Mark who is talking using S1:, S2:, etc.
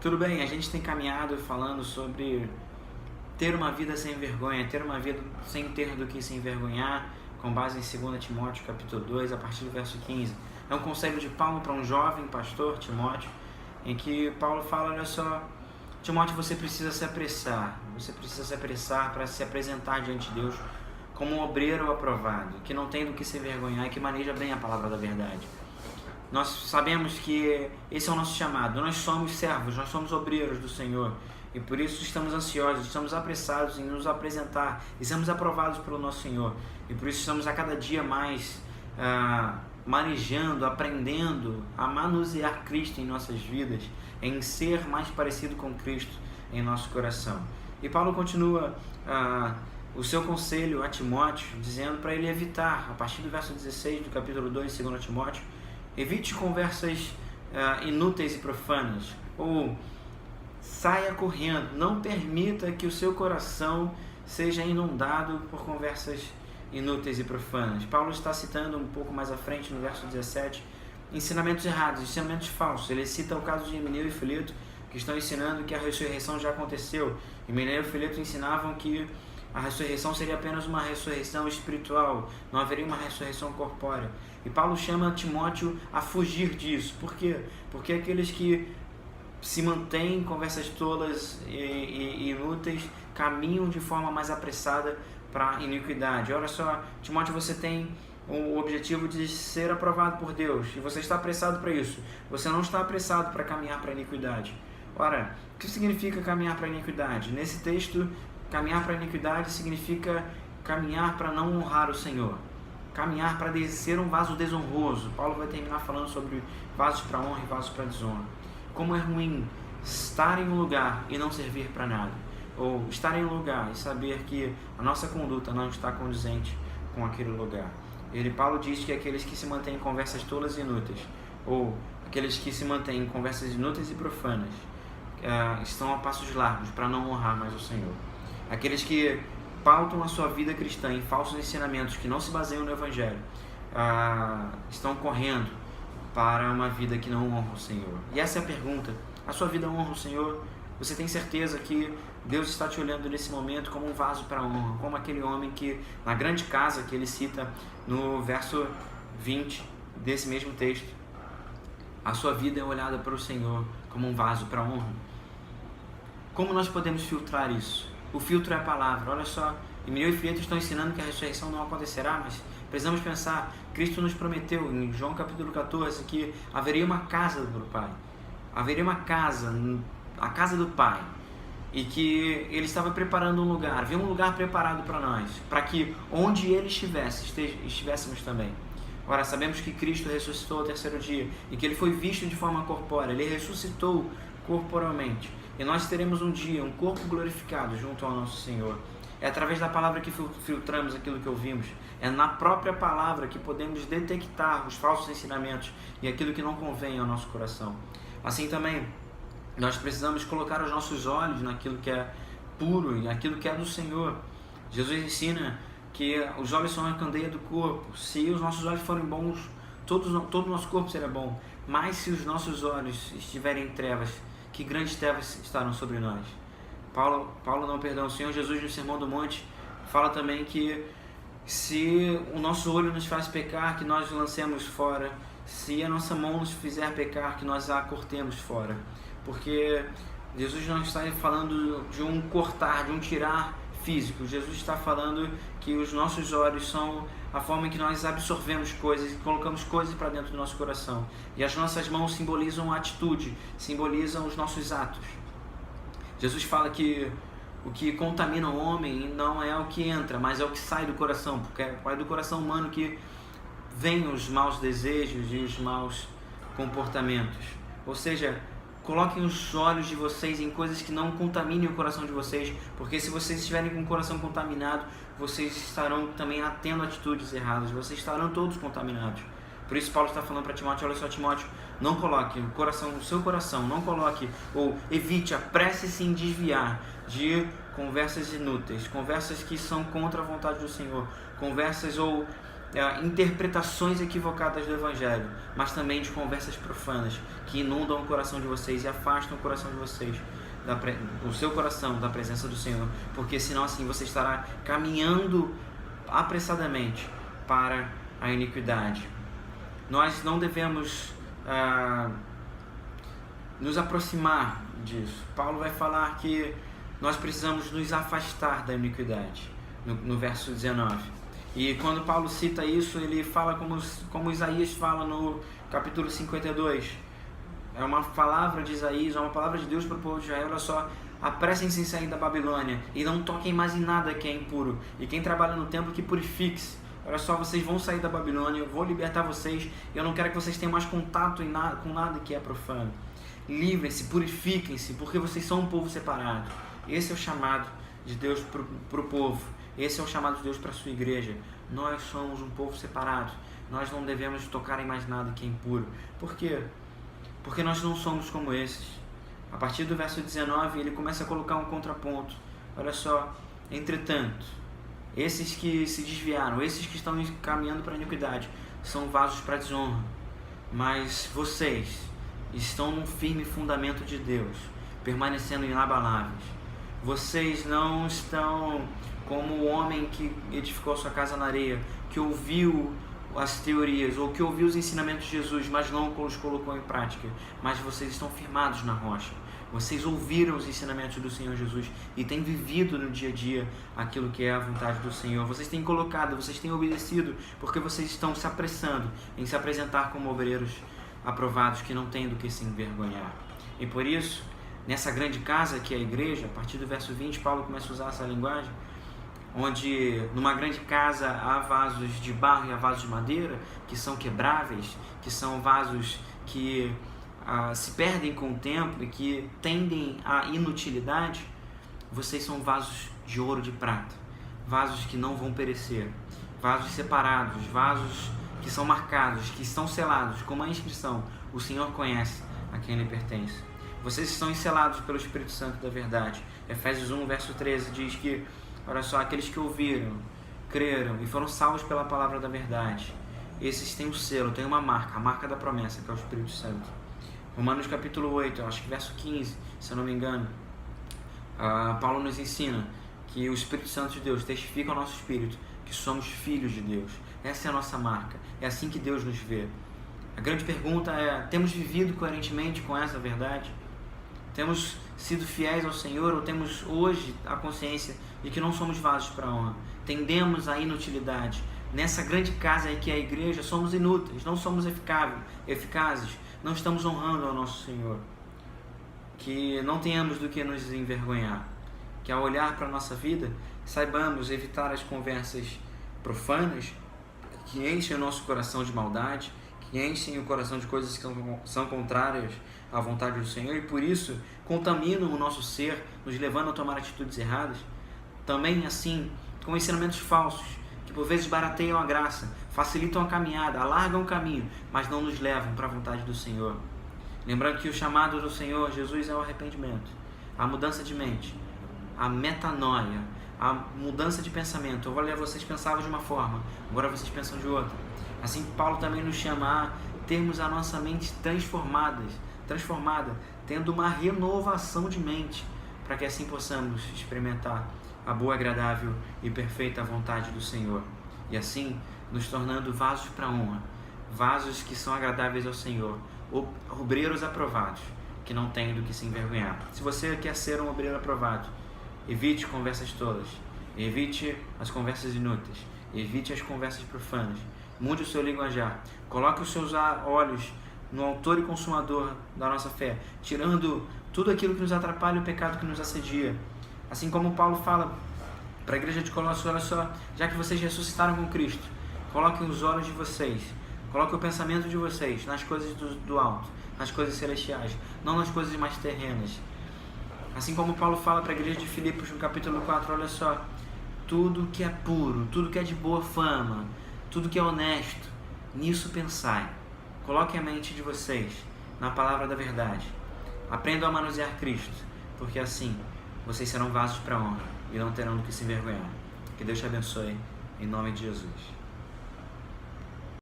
S1: Tudo bem, a gente tem caminhado falando sobre ter uma vida sem vergonha, ter uma vida sem ter do que se envergonhar, com base em 2 Timóteo capítulo 2, a partir do verso 15. É um conselho de Paulo para um jovem pastor, Timóteo, em que Paulo fala, olha só, Timóteo, você precisa se apressar para se apresentar diante de Deus como um obreiro aprovado, que não tem do que se envergonhar e que maneja bem a palavra da verdade. Nós sabemos que esse é o nosso chamado, nós somos servos, nós somos obreiros do Senhor e por isso estamos ansiosos, estamos apressados em nos apresentar e sermos aprovados pelo nosso Senhor e por isso estamos a cada dia mais manejando, aprendendo a manusear Cristo em nossas vidas, em ser mais parecido com Cristo em nosso coração. E Paulo continua o seu conselho a Timóteo, dizendo para ele evitar, a partir do verso 16 do capítulo 2 de 2 Timóteo, evite conversas inúteis e profanas, ou saia correndo, não permita que o seu coração seja inundado por conversas inúteis e profanas. Paulo está citando um pouco mais à frente, no verso 17, ensinamentos errados, ensinamentos falsos. Ele cita o caso de Himeneu e Fileto, que estão ensinando que a ressurreição já aconteceu. Himeneu e Fileto ensinavam que a ressurreição seria apenas uma ressurreição espiritual, não haveria uma ressurreição corpórea. E Paulo chama Timóteo a fugir disso. Por quê? Porque aqueles que se mantêm em conversas tolas e inúteis caminham de forma mais apressada para a iniquidade. Olha só, Timóteo, você tem o objetivo de ser aprovado por Deus e você está apressado para isso. Você não está apressado para caminhar para a iniquidade. Ora, o que significa caminhar para a iniquidade? Nesse texto, caminhar para a iniquidade significa caminhar para não honrar o Senhor. Caminhar para ser um vaso desonroso. Paulo vai terminar falando sobre vasos para honra e vasos para desonra. Como é ruim estar em um lugar e não servir para nada. Ou estar em um lugar e saber que a nossa conduta não está condizente com aquele lugar. Paulo diz que aqueles que se mantêm em conversas tolas e inúteis, ou aqueles que se mantêm em conversas inúteis e profanas, estão a passos largos para não honrar mais o Senhor. Aqueles que pautam a sua vida cristã em falsos ensinamentos que não se baseiam no Evangelho, estão correndo para uma vida que não honra o Senhor. E essa é a pergunta: a sua vida honra o Senhor? Você tem certeza que Deus está te olhando nesse momento como um vaso para honra, como aquele homem que, na grande casa que ele cita no verso 20 desse mesmo texto, a sua vida é olhada para o Senhor como um vaso para honra? Como nós podemos filtrar isso? O filtro é a palavra. Olha só, Himeneu e Fileto estão ensinando que a ressurreição não acontecerá, mas precisamos pensar, Cristo nos prometeu em João capítulo 14 que haveria uma casa do Pai, haveria uma casa, a casa do Pai, e que Ele estava preparando um lugar, havia um lugar preparado para nós, para que onde Ele estivesse, estivéssemos também. Ora, sabemos que Cristo ressuscitou ao terceiro dia e que Ele foi visto de forma corpórea, Ele ressuscitou corporalmente. E nós teremos um dia, um corpo glorificado junto ao nosso Senhor. É através da palavra que filtramos aquilo que ouvimos. É na própria palavra que podemos detectar os falsos ensinamentos e aquilo que não convém ao nosso coração. Assim também, nós precisamos colocar os nossos olhos naquilo que é puro e naquilo que é do Senhor. Jesus ensina que os olhos são a candeia do corpo. Se os nossos olhos forem bons, todo o nosso corpo será bom. Mas se os nossos olhos estiverem em trevas, que grandes trevas estarão sobre nós. O Senhor Jesus no Sermão do Monte fala também que se o nosso olho nos faz pecar, que nós o lancemos fora. Se a nossa mão nos fizer pecar, que nós a cortemos fora. Porque Jesus não está falando de um cortar, de um tirar físico. Jesus está falando que os nossos olhos são a forma em que nós absorvemos coisas e colocamos coisas para dentro do nosso coração. E as nossas mãos simbolizam a atitude, simbolizam os nossos atos. Jesus fala que o que contamina o homem não é o que entra, mas é o que sai do coração, porque é do coração humano que vêm os maus desejos e os maus comportamentos. Ou seja, coloquem os olhos de vocês em coisas que não contaminem o coração de vocês, porque se vocês estiverem com o coração contaminado, vocês estarão também tendo atitudes erradas, vocês estarão todos contaminados. Por isso Paulo está falando para Timóteo, olha só Timóteo, não coloque o seu coração, não coloque ou evite, apresse-se em desviar de conversas inúteis, conversas que são contra a vontade do Senhor, conversas ou interpretações equivocadas do Evangelho, mas também de conversas profanas que inundam o coração de vocês e afastam o coração de vocês, o seu coração da presença do Senhor, porque senão assim você estará caminhando apressadamente para a iniquidade. Nós não devemos nos aproximar disso. Paulo vai falar que nós precisamos nos afastar da iniquidade, no verso 19. E quando Paulo cita isso, ele fala como Isaías fala no capítulo 52. É uma palavra de Isaías, é uma palavra de Deus para o povo de Israel. Olha só: apressem-se em sair da Babilônia e não toquem mais em nada que é impuro. E quem trabalha no templo, que purifique-se. Olha só, vocês vão sair da Babilônia, eu vou libertar vocês. Eu não quero que vocês tenham mais contato com nada que é profano. Livrem-se, purifiquem-se, porque vocês são um povo separado. Esse é o chamado de Deus para o povo. Esse é o chamado de Deus para a sua igreja. Nós somos um povo separado. Nós não devemos tocar em mais nada que é impuro. Por quê? Porque nós não somos como esses. A partir do verso 19, ele começa a colocar um contraponto. Olha só: entretanto, esses que se desviaram, esses que estão caminhando para a iniquidade, são vasos para desonra. Mas vocês estão num firme fundamento de Deus, permanecendo inabaláveis. Vocês não estão como o homem que edificou sua casa na areia, que ouviu as teorias ou que ouviu os ensinamentos de Jesus, mas não os colocou em prática. Mas vocês estão firmados na rocha. Vocês ouviram os ensinamentos do Senhor Jesus e têm vivido no dia a dia aquilo que é a vontade do Senhor. Vocês têm colocado, vocês têm obedecido, porque vocês estão se apressando em se apresentar como obreiros aprovados, que não têm do que se envergonhar. E por isso, nessa grande casa que é a igreja, a partir do verso 20, Paulo começa a usar essa linguagem, onde numa grande casa há vasos de barro e há vasos de madeira, que são quebráveis, que são vasos que se perdem com o tempo e que tendem à inutilidade. Vocês são vasos de ouro e de prata, vasos que não vão perecer, vasos separados, vasos que são marcados, que estão selados com uma inscrição: o Senhor conhece a quem lhe pertence. Vocês estão selados pelo Espírito Santo da verdade. Efésios 1, verso 13 diz que, olha só, aqueles que ouviram, creram e foram salvos pela palavra da verdade, esses têm um selo, têm uma marca, a marca da promessa, que é o Espírito Santo. Romanos capítulo 8, acho que verso 15, se eu não me engano, Paulo nos ensina que o Espírito Santo de Deus testifica ao nosso espírito que somos filhos de Deus. Essa é a nossa marca, é assim que Deus nos vê. A grande pergunta é: temos vivido coerentemente com essa verdade? Temos sido fiéis ao Senhor, ou temos hoje a consciência de que não somos vasos para honra? Tendemos à inutilidade. Nessa grande casa que é a igreja, somos inúteis, não somos eficazes, não estamos honrando ao nosso Senhor. Que não tenhamos do que nos envergonhar. Que ao olhar para a nossa vida, saibamos evitar as conversas profanas que enchem o nosso coração de maldade, que enchem o coração de coisas que são contrárias à vontade do Senhor e por isso contaminam o nosso ser, nos levando a tomar atitudes erradas. Também assim, com ensinamentos falsos, que por vezes barateiam a graça, facilitam a caminhada, alargam o caminho, mas não nos levam para a vontade do Senhor. Lembrando que o chamado do Senhor Jesus é o arrependimento, a mudança de mente, a metanoia, a mudança de pensamento. Olha, vocês pensavam de uma forma, agora vocês pensam de outra. Assim, Paulo também nos chama a termos a nossa mente transformada, tendo uma renovação de mente, para que assim possamos experimentar a boa, agradável e perfeita vontade do Senhor. E assim, nos tornando vasos para honra, vasos que são agradáveis ao Senhor, obreiros aprovados, que não têm do que se envergonhar. Se você quer ser um obreiro aprovado, evite conversas tolas, evite as conversas inúteis, evite as conversas profanas, mude o seu linguajar, coloque os seus olhos no autor e consumador da nossa fé, tirando tudo aquilo que nos atrapalha, o pecado que nos assedia. Assim como Paulo fala para a igreja de Colossos: olha só, já que vocês ressuscitaram com Cristo, coloquem os olhos de vocês, coloquem o pensamento de vocês nas coisas do alto, nas coisas celestiais, não nas coisas mais terrenas. Assim como Paulo fala para a igreja de Filipos no capítulo 4, olha só, tudo que é puro, tudo que é de boa fama, tudo que é honesto, nisso pensai. Coloquem a mente de vocês na palavra da verdade. Aprendam a manusear Cristo, porque assim vocês serão vasos para honra e não terão do que se envergonhar. Que Deus te abençoe, em nome de Jesus.